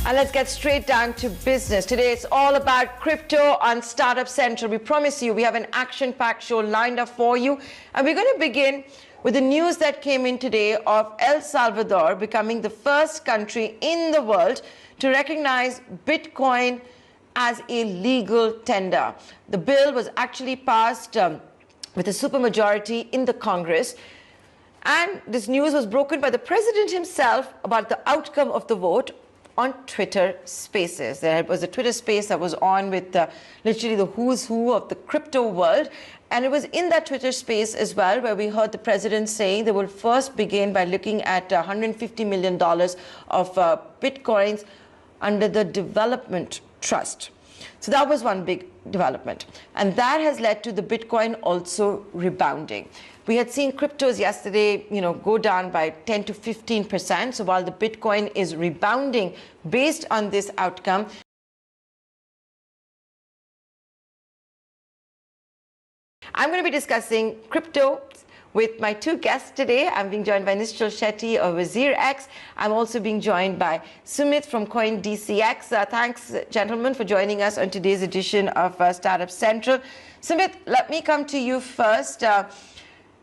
And let's get straight down to business. Today, it's all about crypto on Startup Central. We promise you we have an action-packed show lined up for you. And we're going to begin with the news that came in today of El Salvador becoming the first country in the world to recognize Bitcoin as a legal tender. The bill was actually passed with a supermajority in the Congress. And this news was broken by the president himself about the outcome of the vote on Twitter Spaces. There was a Twitter space that was on with literally the who's who of the crypto world. And it was in that Twitter space as well where we heard the president saying they will first begin by looking at $150 million of Bitcoins under the development trust. So that was one big development. And that has led to the Bitcoin also rebounding. We had seen cryptos yesterday, go down by 10 to 15%. So while the Bitcoin is rebounding based on this outcome, I'm going to be discussing crypto with my two guests today. I'm being joined by Nishchal Shetty of WazirX. I'm also being joined by Sumit from CoinDCX. Thanks, gentlemen, for joining us on today's edition of Startup Central. Sumit, let me come to you first.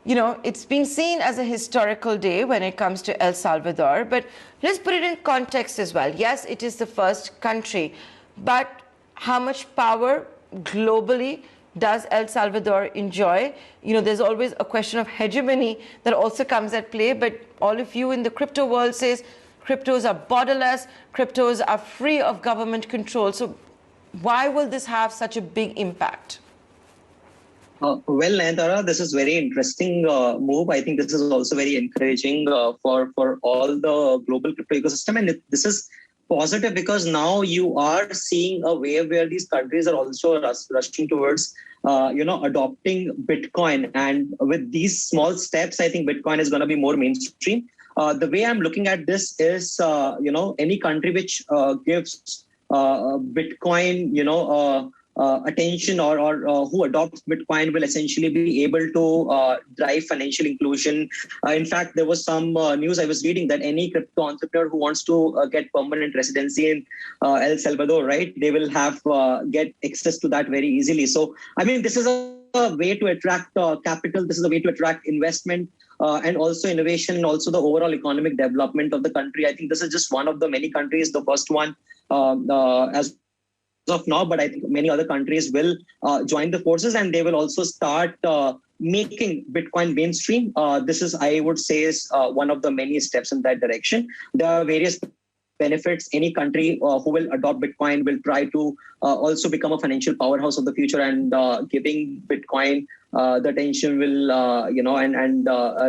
It's been seen as a historical day when it comes to El Salvador, but let's put it in context as well. Yes, it is the first country, but how much power globally does El Salvador enjoy? There's always a question of hegemony that also comes at play, but all of you in the crypto world says cryptos are borderless, cryptos are free of government control. So why will this have such a big impact? Well, Nayantara, this is very interesting move. I think this is also very encouraging for all the global crypto ecosystem. And this is positive because now you are seeing a wave where these countries are also rushing towards, adopting Bitcoin. And with these small steps, I think Bitcoin is going to be more mainstream. The way I'm looking at this is, any country which gives Bitcoin, attention or who adopts Bitcoin will essentially be able to drive financial inclusion. In fact, there was some news I was reading that any crypto entrepreneur who wants to get permanent residency in El Salvador, right, they will have get access to that very easily. So, I mean, this is a way to attract capital. This is a way to attract investment and also innovation and also the overall economic development of the country. I think this is just one of the many countries, the first one as of now, but I think many other countries will join the forces and they will also start making Bitcoin mainstream. This is, I would say, is one of the many steps in that direction. There are various benefits. Any country who will adopt Bitcoin will try to also become a financial powerhouse of the future, and giving Bitcoin the attention will, and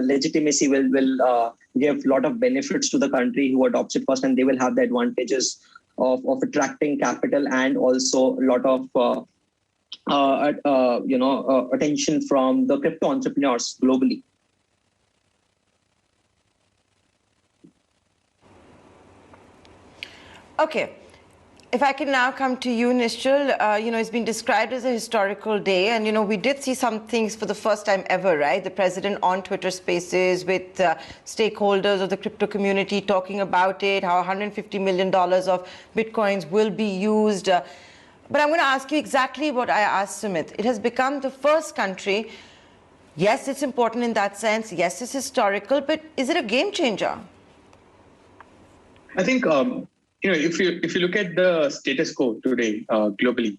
legitimacy will give a lot of benefits to the country who adopts it first, and they will have the advantages of attracting capital and also a lot of attention from the crypto entrepreneurs globally. Okay. If I can now come to you, Nishchal, it's been described as a historical day. And, we did see some things for the first time ever, right? The president on Twitter Spaces with stakeholders of the crypto community talking about it, how $150 million of Bitcoins will be used. But I'm going to ask you exactly what I asked Sumit. It has become the first country. Yes, it's important in that sense. Yes, it's historical. But is it a game changer? I think... if you look at the status quo today globally,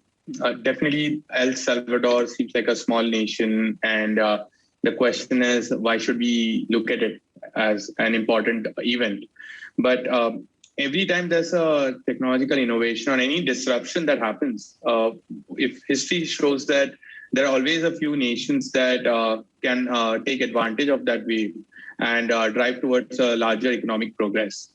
definitely El Salvador seems like a small nation, and the question is, why should we look at it as an important event? But every time there's a technological innovation or any disruption that happens, if history shows that there are always a few nations that can take advantage of that wave and drive towards a larger economic progress.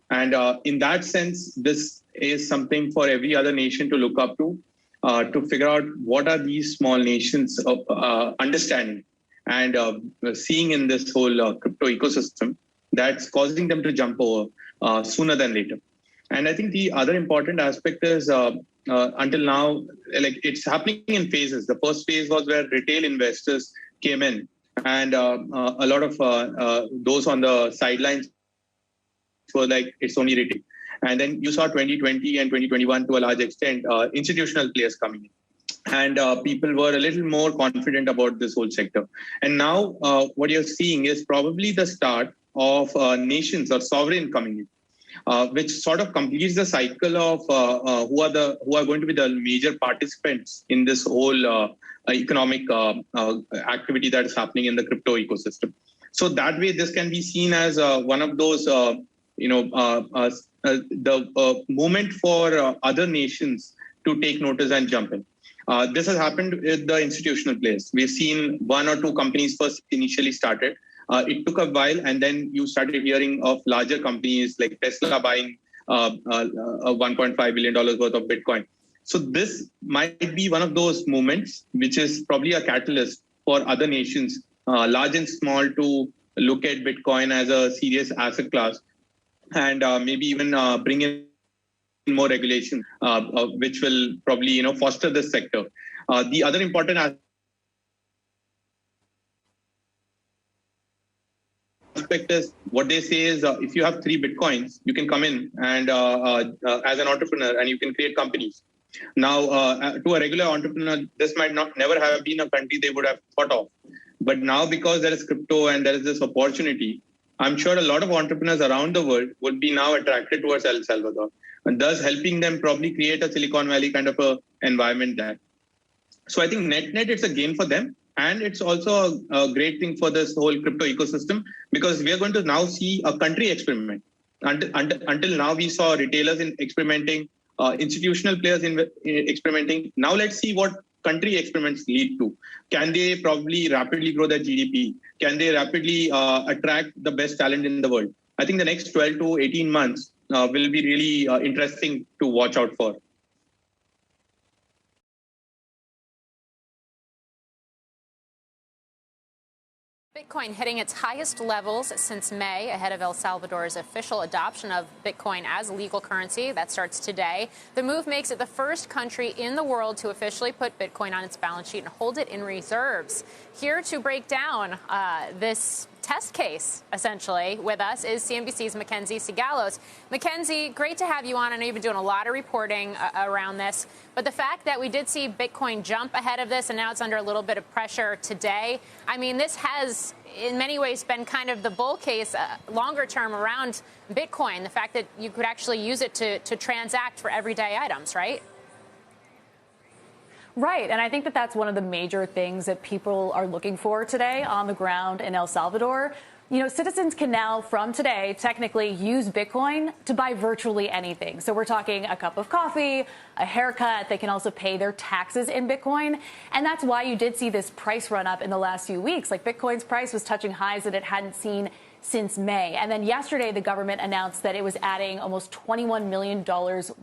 And in that sense, this is something for every other nation to look up to figure out what are these small nations understanding and seeing in this whole crypto ecosystem that's causing them to jump over sooner than later. And I think the other important aspect is until now, like it's happening in phases. The first phase was where retail investors came in, and a lot of those on the sidelines were like, it's only retail. And then you saw 2020 and 2021 to a large extent, institutional players coming in. And people were a little more confident about this whole sector. And now what you're seeing is probably the start of nations or sovereign coming in, which sort of completes the cycle of who are going to be the major participants in this whole economic activity that is happening in the crypto ecosystem. So that way, this can be seen as one of those, the moment for other nations to take notice and jump in. This has happened with the institutional players. We've seen one or two companies first initially started. It took a while, and then you started hearing of larger companies like Tesla buying $1.5 billion worth of Bitcoin. So this might be one of those moments, which is probably a catalyst for other nations, large and small, to look at Bitcoin as a serious asset class, and maybe even bring in more regulation, which will probably foster this sector. The other important aspect is what they say is if you have 3 Bitcoins, you can come in and as an entrepreneur, and you can create companies. Now, to a regular entrepreneur, this might never have been a country they would have thought of. But now, because there is crypto and there is this opportunity, I'm sure a lot of entrepreneurs around the world would be now attracted towards El Salvador, and thus helping them probably create a Silicon Valley kind of a environment there. So I think net, it's a gain for them. And it's also a great thing for this whole crypto ecosystem, because we are going to now see a country experiment. Until now, we saw retailers experimenting, institutional players experimenting. Now let's see what country experiments lead to. Can they probably rapidly grow their GDP? Can they rapidly attract the best talent in the world? I think the next 12 to 18 months will be really interesting to watch out for. Bitcoin hitting its highest levels since May, ahead of El Salvador's official adoption of Bitcoin as legal currency. That starts today. The move makes it the first country in the world to officially put Bitcoin on its balance sheet and hold it in reserves. Here to break down this test case, essentially, with us is CNBC's Mackenzie Sigalos. Mackenzie, great to have you on. I know you've been doing a lot of reporting around this. But the fact that we did see Bitcoin jump ahead of this and now it's under a little bit of pressure today, I mean, this has in many ways been kind of the bull case longer term around Bitcoin, the fact that you could actually use it to transact for everyday items, right? Right, and I think that that's one of the major things that people are looking for today on the ground in El Salvador. You know, citizens can now, from today, technically use Bitcoin to buy virtually anything. So we're talking a cup of coffee, a haircut. They can also pay their taxes in Bitcoin. And that's why you did see this price run up in the last few weeks. Like Bitcoin's price was touching highs that it hadn't seen since May. And then yesterday, the government announced that it was adding almost $21 million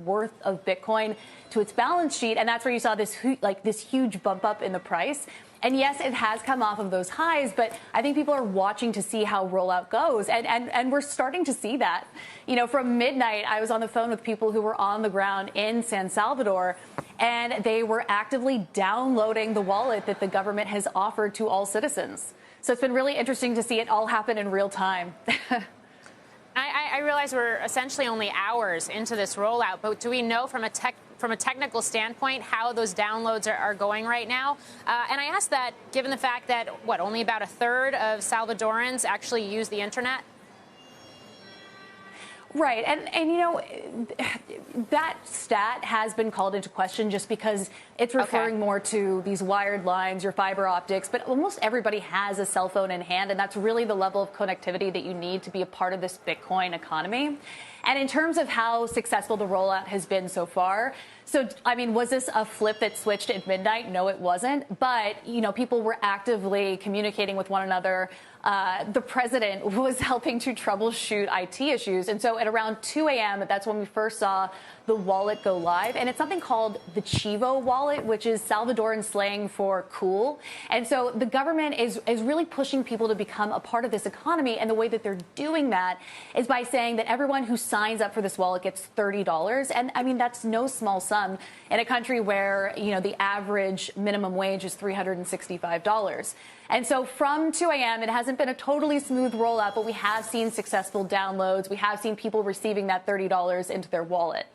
worth of Bitcoin to its balance sheet. And that's where you saw this huge bump up in the price. And yes, it has come off of those highs, but I think people are watching to see how rollout goes. And we're starting to see that. You know, from midnight, I was on the phone with people who were on the ground in San Salvador, and they were actively downloading the wallet that the government has offered to all citizens. So it's been really interesting to see it all happen in real time. I realize we're essentially only hours into this rollout, but do we know from a technical standpoint how those downloads are going right now? And I ask that given the fact that, only about a third of Salvadorans actually use the internet? Right. And you know, that stat has been called into question just because it's referring more to these wired lines, your fiber optics, but almost everybody has a cell phone in hand, and that's really the level of connectivity that you need to be a part of this Bitcoin economy. And in terms of how successful the rollout has been so far, so, I mean, was this a flip that switched at midnight? No, it wasn't. But, you know, people were actively communicating with one another. The president was helping to troubleshoot IT issues. And so at around 2 a.m., that's when we first saw the wallet go live. And it's something called the Chivo wallet, which is Salvadoran slang for cool. And so the government is really pushing people to become a part of this economy. And the way that they're doing that is by saying that everyone who signs up for this wallet gets $30. And I mean, that's no small sum in a country where, the average minimum wage is $365. And so from 2 a.m., it hasn't been a totally smooth rollout, but we have seen successful downloads. We have seen people receiving that $30 into their wallet.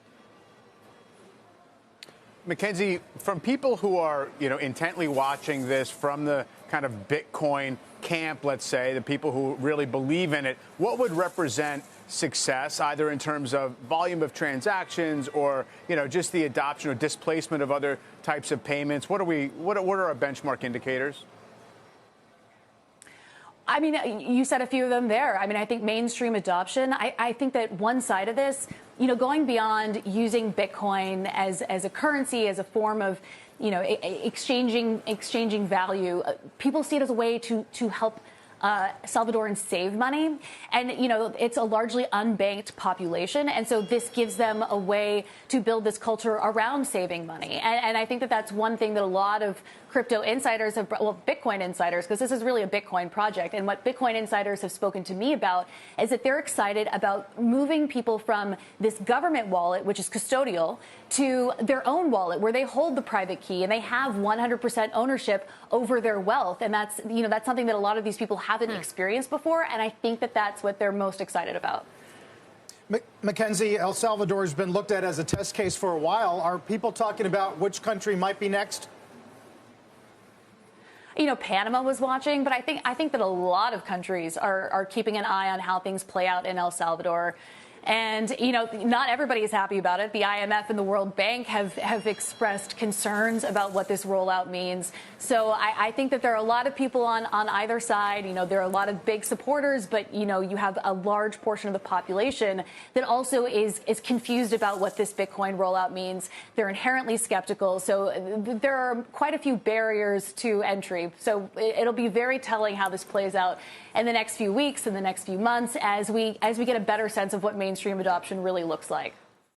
Mackenzie, from people who are, intently watching this from the kind of Bitcoin camp, let's say, the people who really believe in it, what would represent success, either in terms of volume of transactions or, just the adoption or displacement of other types of payments? What are our benchmark indicators? I mean, you said a few of them there. I mean, I think mainstream adoption. I think that one side of this, going beyond using Bitcoin as a currency, as a form of, exchanging value, people see it as a way to help Salvadorans save money. And, it's a largely unbanked population. And so this gives them a way to build this culture around saving money. And I think that that's one thing that a lot of crypto insiders Bitcoin insiders, because this is really a Bitcoin project. And what Bitcoin insiders have spoken to me about is that they're excited about moving people from this government wallet, which is custodial, to their own wallet where they hold the private key and they have 100% ownership over their wealth. And that's something that a lot of these people haven't experienced before. And I think that that's what they're most excited about. Mackenzie, El Salvador has been looked at as a test case for a while. Are people talking about which country might be next? Panama was watching, but I think that a lot of countries are keeping an eye on how things play out in El Salvador. And, not everybody is happy about it. The IMF and the World Bank have expressed concerns about what this rollout means. So I think that there are a lot of people on either side. There are a lot of big supporters, but, you have a large portion of the population that also is confused about what this Bitcoin rollout means. They're inherently skeptical. So there are quite a few barriers to entry. So it'll be very telling how this plays out in the next few weeks, in the next few months, as we get a better sense of what mainstream adoption really looks like.